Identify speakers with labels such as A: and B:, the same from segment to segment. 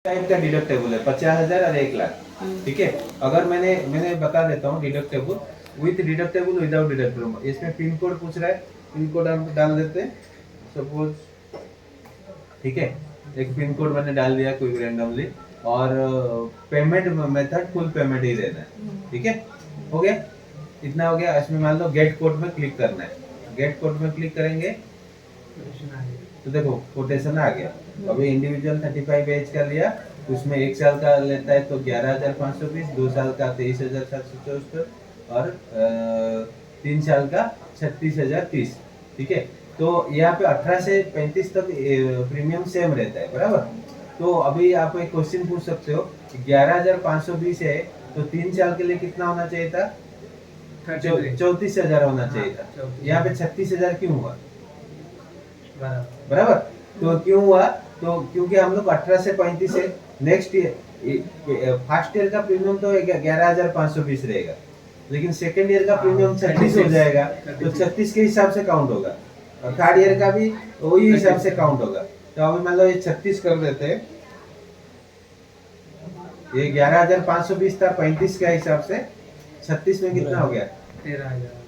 A: Type का deductible है, 50,000 और 1,00,000। ठीक है, अगर मैंने बता देता हूँ deductible with deductible without deductible. इसमें पिन कोड पूछ रहा है, पिन कोड हम डाल देते हैं सपोज। ठीक है, एक पिन कोड मैंने डाल दिया कोई रैंडमली, और पेमेंट मेथड फुल पेमेंट ही रहना है। ठीक है, हो गया, इतना हो गया। इसमें मान लो गेट कोड में क्लिक करना है, गेट कोड में क्लिक करेंगे तो देखो कोटेशन आ गया। अभी इंडिविजुअल 35 एज का लिया, उसमें 1 साल का लेता है तो 11,520, 2 साल का 23,774 और 3 साल का 36,030। ठीक है, तो यहाँ पे 18 से 35 तक प्रीमियम सेम रहता है, बराबर। तो अभी आप एक क्वेश्चन पूछ सकते हो, 11,520 है तो 3 साल के लिए कितना होना चाहिए था? 34,000 होना चाहिए था। यहाँ पे 36,000 क्यों हुआ? बराबर। तो क्यों हुआ? तो क्योंकि हम लोग 18 से 35 है, नेक्स्ट ईयर फर्स्ट ईयर का प्रीमियम तो 11,520 रहेगा, लेकिन सेकेंड ईयर का प्रीमियम 36 हो जाएगा, तो 36 के हिसाब से काउंट होगा, और थर्ड ईयर का भी वही हिसाब से काउंट होगा। तो अभी मान लो ये 36 कर देते हैं, ये 11,520 था 35 के हिसाब से, 36 में कितना हो गया?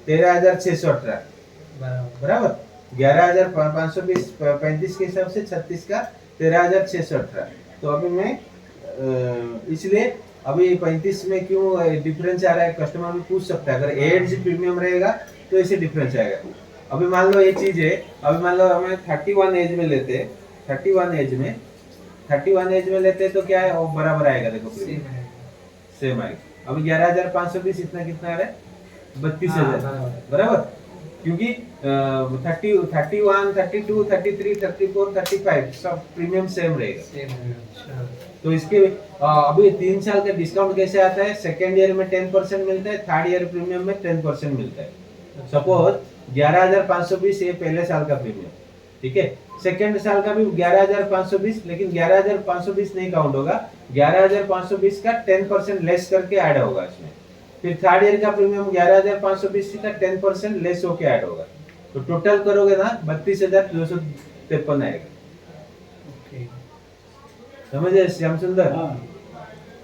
A: 13,618, बराबर। 11,520 35 के हिसाब से 36 का 13,618। तो अभी मैं इसलिए अभी 35 में क्यों डिफरेंस आ रहा है, कस्टमर भी पूछ सकता है। अगर एज प्रीमियम रहेगा तो ऐसे डिफरेंस आएगा। अभी मान लो ये चीज है, अभी मान लो हमें 31 एज में लेते हैं, 31 एज में लेते हैं तो क्या है, वो बराबर आएगा। देखो सेम आएगा। अभी 11,520 इतना कितना आ रहा है? 32,000, बराबर। क्योंकि 30, 31, 32, 33, 34, 35 सब प्रीमियम सेम रहेगा। तो इसके अभी 3 साल का डिस्काउंट कैसे आता है? सेकेंड ईयर में 10% मिलता है, थर्ड ईयर प्रीमियम में 10% मिलता है। सपोज 11,520 ये पहले साल का प्रीमियम, ठीक है। सेकेंड साल का भी 11,520, लेकिन 11,520 नहीं काउंट होगा, 11,520 का 10% लेस करके ऐड होगा इसमें। फिर थर्ड ईयर का प्रीमियम 11,520 का 10% लेस होके ऐड होगा, तो टोटल करोगे ना 32,253 आएगा। समझे श्याम सुंदर?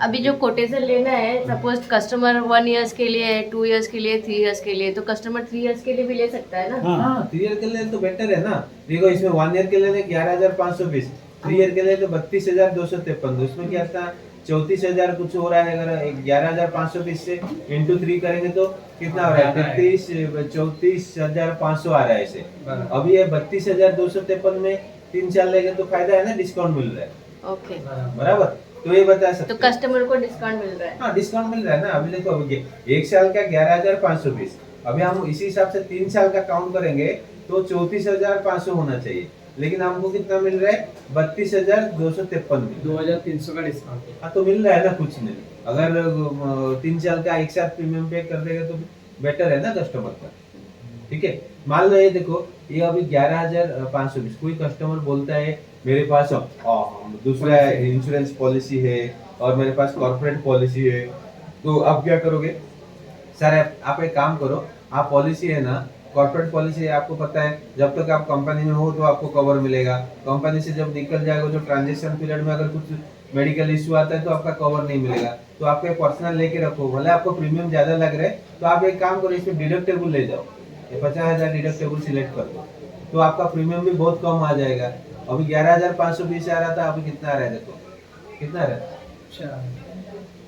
B: अभी जो कोटेशन लेना है, सपोज कस्टमर 1 ईयर्स के लिए है, 2 ईयर्स के लिए, 3 ईयर्स के लिए, तो कस्टमर 3 ईयर्स के लिए भी ले सकता है ना?
A: हाँ, 3 ईयर के लिए तो बेटर है ना। देखो इसमें 1 ईयर के लिए 11,520, 3 ईयर के लिए तो 32,253। उसमें क्या था, 34,000 कुछ हो रहा है। अगर 11,520 से इंटू 3 करेंगे तो कितना हो रहा है? 34,500 आ रहा है ऐसे। अभी ये 32,253 में 3 साल लेंगे तो फायदा है ना, डिस्काउंट मिल रहा है।
B: ओके,
A: बराबर। तो ये बता सकते
B: तो कस्टमर को डिस्काउंट मिल रहा है।
A: हाँ, डिस्काउंट मिल रहा है ना। अभी देखो, अभी 1 साल का 11,520, अभी हम इसी हिसाब से 3 साल का काउंट करेंगे तो 34,500 होना चाहिए, लेकिन हमको कितना मिल रहा है? 32,253 में
C: 2,300 का डिस्काउंट।
A: हाँ, तो मिल रहा है ना कुछ नहीं। अगर 3 साल का एक साथ प्रीमियम पे कर देगा तो बेटर है ना कस्टमर का। ठीक है, मान लो ये देखो, ये अभी 11,520, कोई कस्टमर बोलता है मेरे पास दूसरा इंश्योरेंस पॉलिसी है और मेरे पास कॉर्पोरेट पॉलिसी है, तो आप क्या करोगे? सर आप एक काम करो, आप पॉलिसी है ना, कॉर्पोरेट पॉलिसी है, आपको पता है जब तक आप कंपनी में हो तो आपको कवर मिलेगा, कंपनी से जब निकल जाएगा जो ट्रांजेक्शन पीरियड में अगर कुछ मेडिकल इश्यू आता है तो आपका कवर नहीं मिलेगा। तो आपके पर्सनल लेके रखो, भले आपको प्रीमियम ज्यादा लग रहा है तो आप एक काम करो, इसमें डिडक्टेबल ले जाओ, ये 50,000 डिडक्टेबल सिलेक्ट कर दो, तो आपका प्रीमियम भी बहुत कम आ जाएगा। अभी 11,520 आ रहा था, अभी कितना आ रहा है? देखो कितना आ रहा है?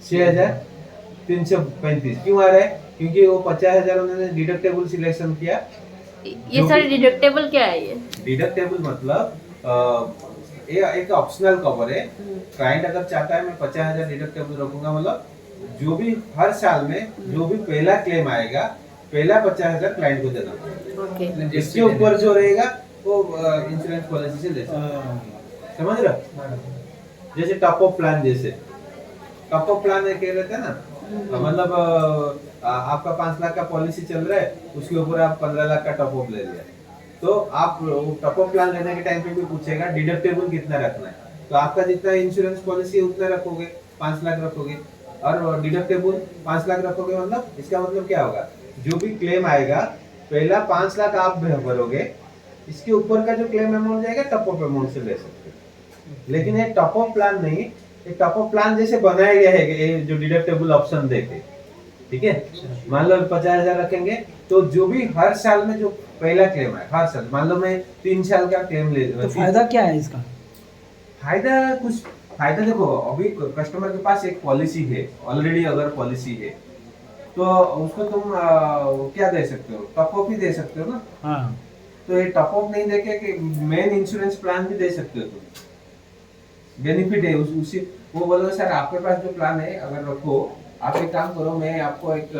A: 6,335। क्यों आ रहा है? क्योंकि वो 50,000 उन्होंने डिडक्टेबल सिलेक्शन किया।
B: ये सारे डिडक्टेबल क्या है? ये
A: डिडक्टेबल मतलब ये एक ऑप्शनल कवर है। क्लाइंट अगर चाहता है मैं 50,000 डिडक्टेबल रखूंगा, मतलब जो भी हर साल में जो भी पहला क्लेम आएगा, पहला 50,000 क्लाइंट को देना पड़ेगा।
B: ओके,
A: इसके ऊपर जो रहेगा वो इंश्योरेंस पॉलिसी से ले सकते हैं। समझ रहे? जैसे टॉप अप प्लान, जैसे टॉप अप प्लान कह रहे थे ना, मतलब आपका 5 लाख का पॉलिसी चल रहा है, उसके ऊपर आप 15 लाख का टॉप अप ले लिया, तो आप टॉप अप प्लान लेने के टाइम पे भी पूछेगा डिडक्टेबल कितना रखना है, तो आपका जितना इंश्योरेंस पॉलिसी है उतना रखोगे, 5 लाख रखोगे, और डिडक्टेबल 5 लाख रखोगे, मतलब इसका मतलब क्या होगा, जो भी क्लेम आएगा पहला 5 लाख आप भरोगे, इसके ऊपर का जो क्लेम अमाउंट जाएगा टॉप अप अमाउंट से ले सकते हो। लेकिन ये टॉप अप प्लान नहीं, एक टॉप अप प्लान जैसे बनाया गया है कि ये जो डिडक्टेबल ऑप्शन देके, ठीक है। मान लो 50,000 रखेंगे तो जो भी हर साल में जो पहला क्लेम है हर साल, मान लो मैं 3 साल का क्लेम ले
C: तो फायदा क्या है इसका?
A: फायदा देखो, अभी कस्टमर के पास एक पॉलिसी है ऑलरेडी, अगर पॉलिसी है तो उसको तुम क्या दे सकते हो, टॉप अप ही दे सकते हो ना।
C: हाँ,
A: तो ये टॉप अप नहीं देके कि मेन इंश्योरेंस प्लान भी दे सकते हो तुम, बेनिफिट है उसी। वो बोलो सर आपके पास जो प्लान है अगर रखो, आप एक काम करो, मैं आपको एक